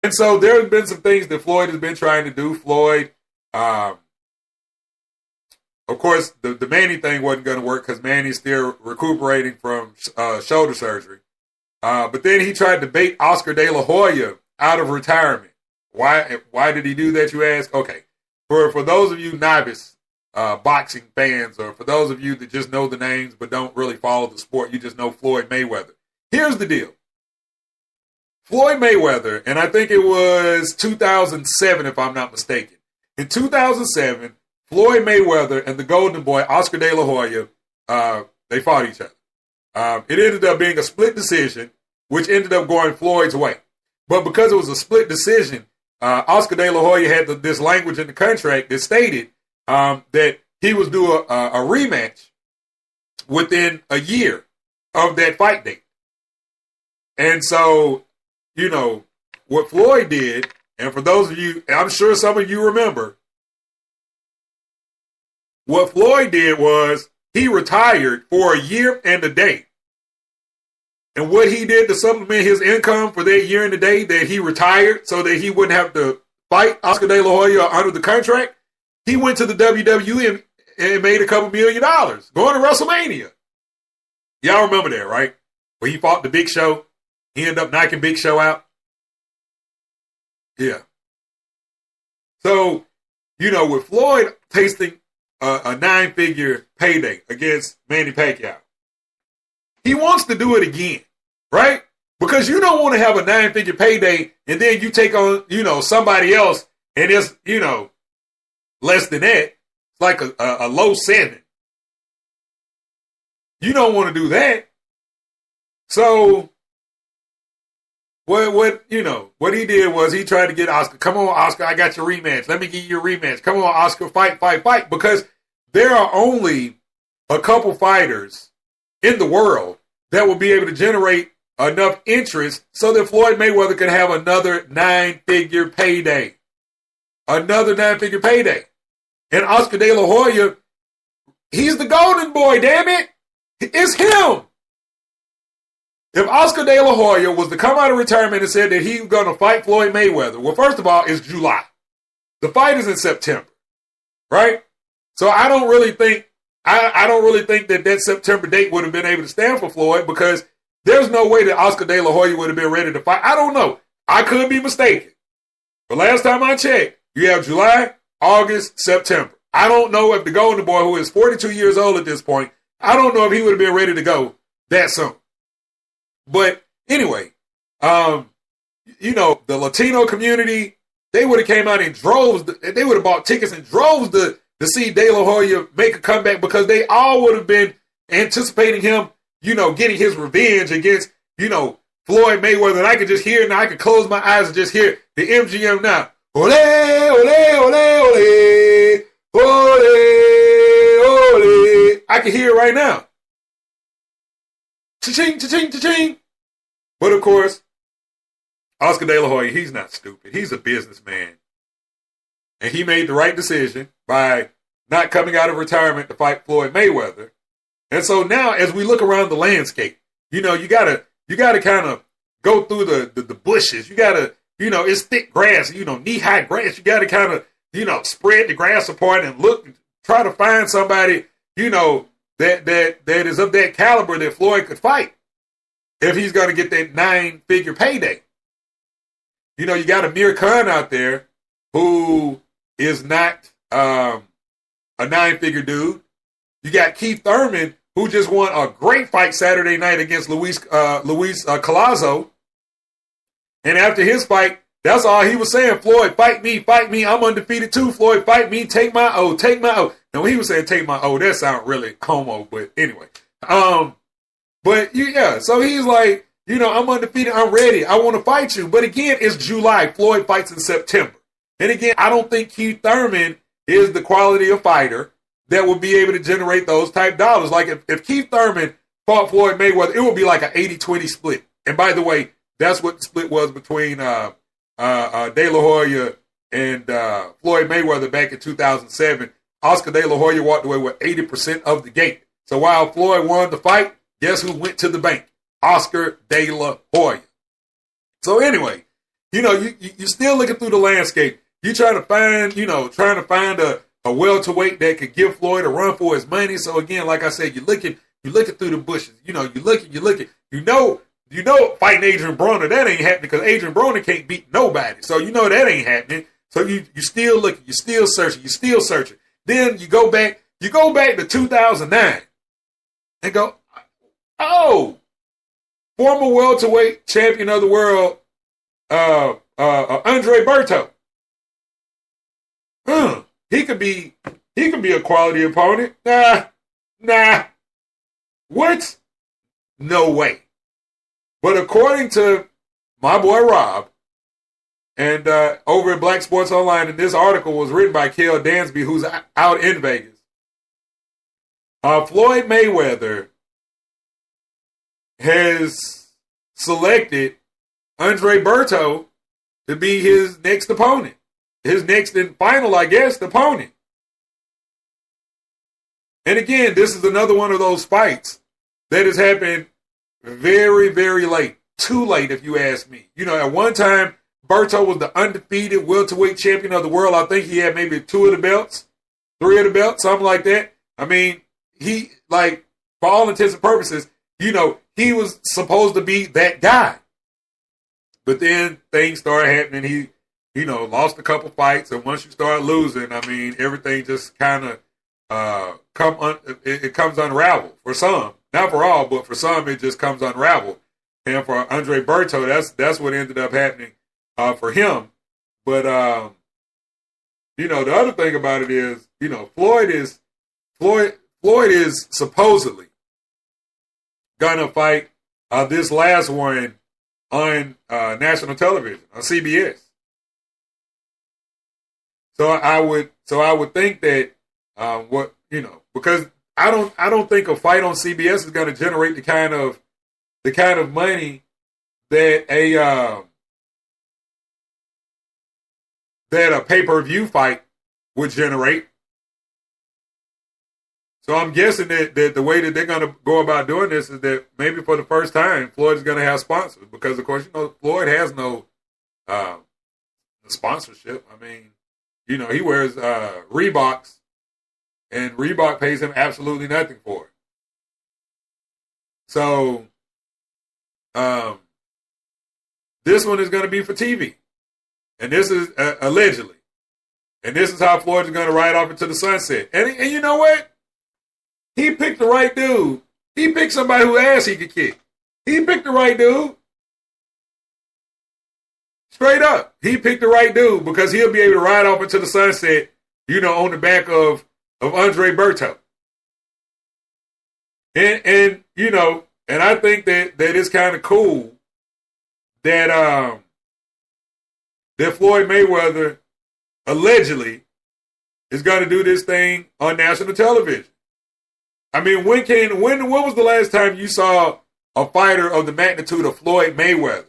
And so there have been some things that Floyd has been trying to do. Floyd, um, of course, the Manny thing wasn't going to work because Manny's still recuperating from shoulder surgery. But then he tried to bait Oscar De La Hoya out of retirement. Why did he do that, you ask? Okay. For those of you novice boxing fans, or for those of you that just know the names but don't really follow the sport, you just know Floyd Mayweather. Here's the deal. Floyd Mayweather, and I think it was 2007 if I'm not mistaken. In 2007, Floyd Mayweather and the Golden Boy, Oscar De La Hoya, they fought each other. It ended up being a split decision, which ended up going Floyd's way. But because it was a split decision, Oscar De La Hoya had this language in the contract that stated that he was due a rematch within a year of that fight date. And so, what Floyd did, and for those of you, I'm sure some of you remember, what Floyd did was he retired for a year and a day. And what he did to supplement his income for that year and a day that he retired so that he wouldn't have to fight Oscar De La Hoya under the contract, he went to the WWE and made a couple $1 million going to WrestleMania. Y'all remember that, right? Where he fought the Big Show. He ended up knocking Big Show out. Yeah. So, with Floyd tasting a 9-figure payday against Manny Pacquiao, he wants to do it again, right? Because you don't want to have a 9-figure payday and then you take on, somebody else and it's, less than that. It's like a low 7. You don't want to do that. So what he did was he tried to get Oscar. Come on, Oscar, I got your rematch. Let me give you your rematch. Come on, Oscar, fight. Because there are only a couple fighters in the world that will be able to generate enough interest so that Floyd Mayweather can have another 9-figure payday. Another 9-figure payday. And Oscar De La Hoya, he's the golden boy, damn it. It's him. If Oscar De La Hoya was to come out of retirement and said that he was going to fight Floyd Mayweather, well, first of all, it's July. The fight is in September, right? So I don't really think that September date would have been able to stand for Floyd because there's no way that Oscar De La Hoya would have been ready to fight. I don't know. I could be mistaken. But last time I checked, you have July, August, September. I don't know if the Golden Boy, who is 42 years old at this point, I don't know if he would have been ready to go that soon. But anyway, the Latino community, they would have came out in droves. They would have bought tickets in droves to see De La Hoya make a comeback because they all would have been anticipating him, getting his revenge against, Floyd Mayweather. And I could just hear, now I could close my eyes and just hear the MGM now. Ole, ole, ole, ole, ole, ole. I can hear it right now. Cha-ching, cha-ching, cha-ching. But of course, Oscar De La Hoya, he's not stupid. He's a businessman. And he made the right decision by not coming out of retirement to fight Floyd Mayweather. And so now as we look around the landscape, you gotta kind of go through the bushes. You gotta, it's thick grass, knee-high grass. You gotta kind of, spread the grass apart and look, try to find somebody, that is of that caliber that Floyd could fight if he's going to get that 9-figure payday. You got Amir Khan out there who is not a 9-figure dude. You got Keith Thurman who just won a great fight Saturday night against Luis Collazo. And after his fight, that's all he was saying. Floyd, fight me. I'm undefeated too. Floyd, fight me. Take my O. Now, when he was saying take my O, that sounded really homo, but anyway. So he's like, I'm undefeated. I'm ready. I want to fight you. But again, it's July. Floyd fights in September. And again, I don't think Keith Thurman is the quality of fighter that would be able to generate those type dollars. Like if Keith Thurman fought Floyd Mayweather, it would be like an 80-20 split. And by the way, that's what the split was between De La Hoya and Floyd Mayweather back in 2007. Oscar De La Hoya walked away with 80% of the gate. So while Floyd won the fight, guess who went to the bank? Oscar De La Hoya. So anyway, you're still looking through the landscape. You're trying to find a welterweight that could give Floyd a run for his money. So again, like I said, you're looking through the bushes. You're looking. Fighting Adrian Broner, that ain't happening because Adrian Broner can't beat nobody. So that ain't happening. So you still looking, you're still searching. Then you go back to 2009 and go, oh, former welterweight champion of the world, Andre Berto. He could be a quality opponent. Nah. What? No way. But according to my boy Rob, and over at Black Sports Online, and this article was written by Kel Dansby, who's out in Vegas, Floyd Mayweather has selected Andre Berto to be his next opponent. His next and final, I guess, opponent. And again, this is another one of those fights that has happened very, very late. Too late, if you ask me. At one time, Berto was the undefeated welterweight champion of the world. I think he had maybe 2 of the belts, 3 of the belts, something like that. I mean, he, for all intents and purposes, he was supposed to be that guy. But then things started happening. He lost a couple fights, and once you start losing, I mean, everything just kind of it comes unraveled for some. Not for all, but for some, it just comes unraveled. And for Andre Berto, that's what ended up happening for him. But the other thing about it is, Floyd is supposedly gonna fight this last one on national television on CBS. So I would think that because I don't think a fight on CBS is going to generate the kind of money that a pay-per-view fight would generate. So I'm guessing that the way that they're going to go about doing this is that maybe for the first time, Floyd is going to have sponsors because, of course, Floyd has no sponsorship. I mean, he wears Reeboks, and Reebok pays him absolutely nothing for it. So this one is going to be for TV. And this is allegedly. And this is how Floyd is going to ride off into the sunset. And you know what? He picked the right dude. He picked somebody whose ass he could kick. He picked the right dude. Straight up. He picked the right dude because he'll be able to ride off into the sunset, on the back of Andre Berto. And I think that it's kind of cool that that Floyd Mayweather allegedly is going to do this thing on national television. I mean, when was the last time you saw a fighter of the magnitude of Floyd Mayweather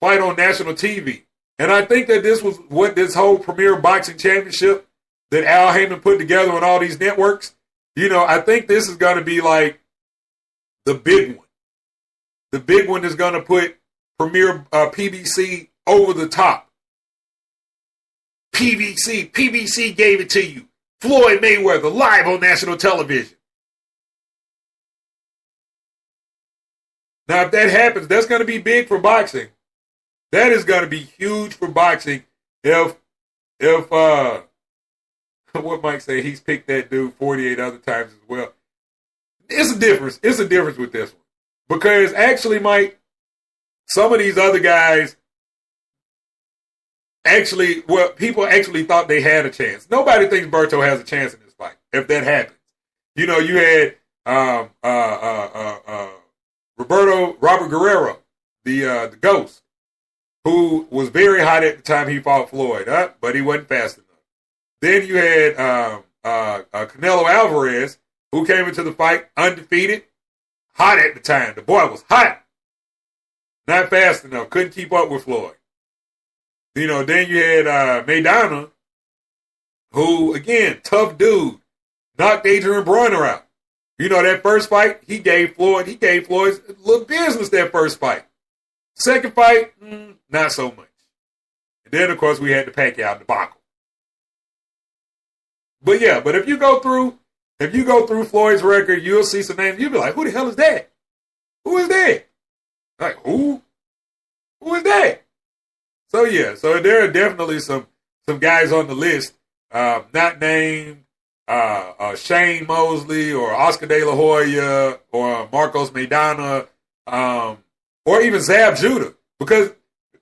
fight on national TV? And I think that this was what this whole Premier Boxing Championship that Al Heyman put together on all these networks. I think this is going to be like the big one. The big one is going to put Premier PBC over the top. PBC gave it to you. Floyd Mayweather live on national television. Now, if that happens, that's going to be big for boxing. That is going to be huge for boxing. If what Mike say, he's picked that dude 48 other times as well. It's a difference. It's a difference with this one. Because actually, Mike, some of these other guys people actually thought they had a chance. Nobody thinks Berto has a chance in this fight, if that happens. You had Robert Guerrero, the Ghost, who was very hot at the time he fought Floyd, but he wasn't fast enough. Then you had Canelo Alvarez, who came into the fight undefeated, hot at the time. The boy was hot. Not fast enough. Couldn't keep up with Floyd. Then you had Maidana, who, again, tough dude, knocked Adrian Broner out. That first fight, he gave Floyd a little business that first fight. Second fight, not so much. And then, of course, we had the Pacquiao debacle. But yeah, but if you go through Floyd's record, you'll see some names. You'll be like, who the hell is that? Who is that? Like, who? Who is that? So yeah, so there are definitely some guys on the list, not named Shane Mosley or Oscar De La Hoya or Marcos Maidana, or even Zab Judah, because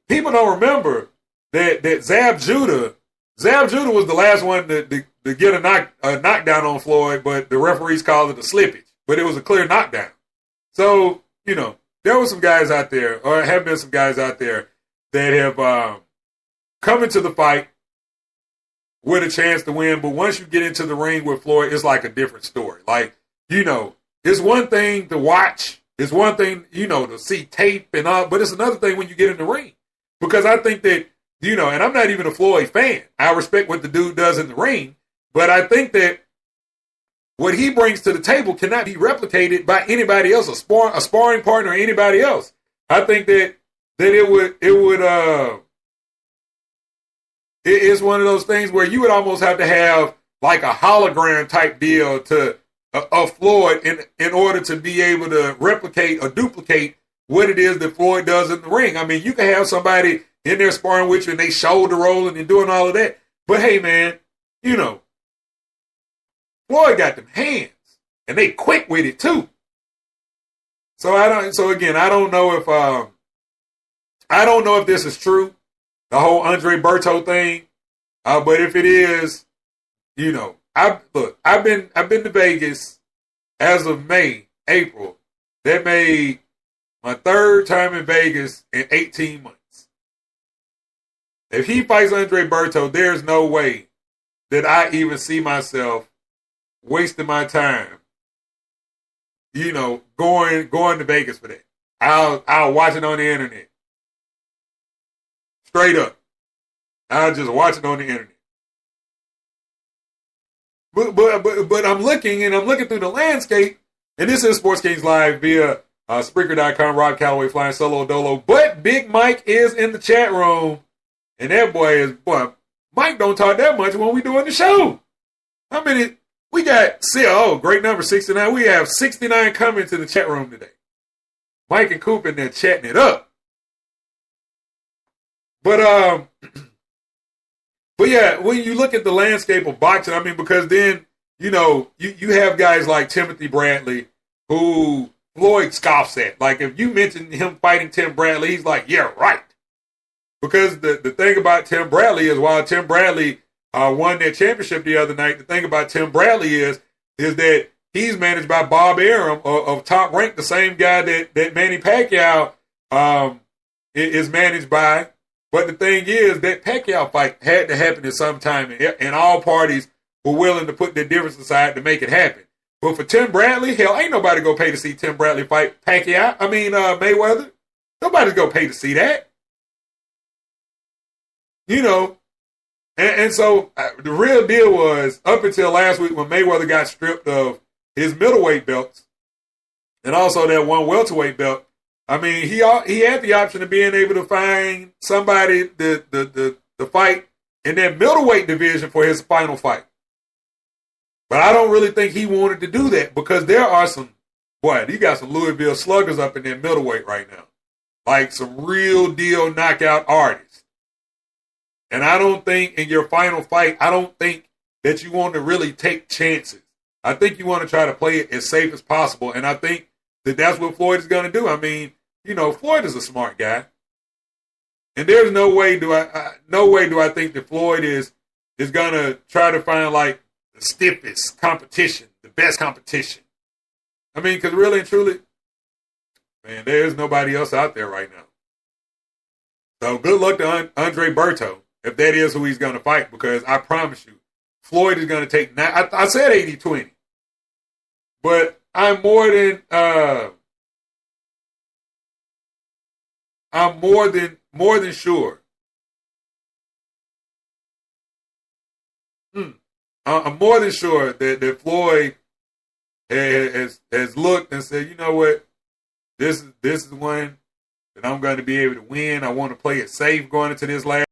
people don't remember that Zab Judah was the last one to get a knockdown on Floyd, but the referees called it a slippage, but it was a clear knockdown. So, there were some guys out there, or have been some guys out there that have come into the fight with a chance to win, but once you get into the ring with Floyd, it's like a different story. Like, it's one thing to watch, it's one thing, to see tape and all, but it's another thing when you get in the ring. Because I think that, and I'm not even a Floyd fan. I respect what the dude does in the ring, but I think that what he brings to the table cannot be replicated by anybody else, a sparring partner or anybody else. I think that it is one of those things where you would almost have to have like a hologram type deal of Floyd in order to be able to replicate or duplicate what it is that Floyd does in the ring. I mean, you can have somebody in there sparring with you and they shoulder rolling and doing all of that. But hey, man, Floyd got them hands and they quick with it too. So I don't know if this is true, the whole Andre Berto thing. But if it is, I've been to Vegas as of April. That made my third time in Vegas in 18 months. If he fights Andre Berto, there's no way that I even see myself wasting my time, going to Vegas for that. I'll watch it on the internet. Straight up. I'll just watch it on the internet. But I'm looking through the landscape, and this is Sports Kings Live via Spreaker.com, Rob Calloway flying solo dolo. But Big Mike is in the chat room, and that boy, Mike don't talk that much when we doing the show. How many? We got, great number, 69. We have 69 coming to the chat room today. Mike and Coop in there chatting it up. But yeah, when you look at the landscape of boxing, because then, you have guys like Timothy Bradley, who Floyd scoffs at. Like, if you mention him fighting Tim Bradley, he's like, yeah, right. Because the thing about Tim Bradley is, while Tim Bradley won that championship the other night, the thing about Tim Bradley is that he's managed by Bob Arum of Top Rank, the same guy that Manny Pacquiao is managed by. But the thing is, that Pacquiao fight had to happen at some time, and all parties were willing to put their difference aside to make it happen. But for Tim Bradley, hell, ain't nobody go pay to see Tim Bradley fight Mayweather. Nobody's go pay to see that. And so the real deal was, up until last week when Mayweather got stripped of his middleweight belts and also that one welterweight belt, he had the option of being able to find somebody to fight in that middleweight division for his final fight. But I don't really think he wanted to do that, because there are you got some Louisville sluggers up in that middleweight right now. Like some real deal knockout artists. And I don't think in your final fight, I don't think that you want to really take chances. I think you want to try to play it as safe as possible. And I think that that's what Floyd is going to do. Floyd is a smart guy. And there's no way do I think that Floyd is going to try to find like the stiffest competition, the best competition. Because really and truly, man, there's nobody else out there right now. So good luck to Andre Berto, if that is who he's going to fight, because I promise you, Floyd is going to take, I said 80-20, but I'm more than sure. I'm more than sure that Floyd has looked and said, you know what, this is one that I'm going to be able to win. I want to play it safe going into this last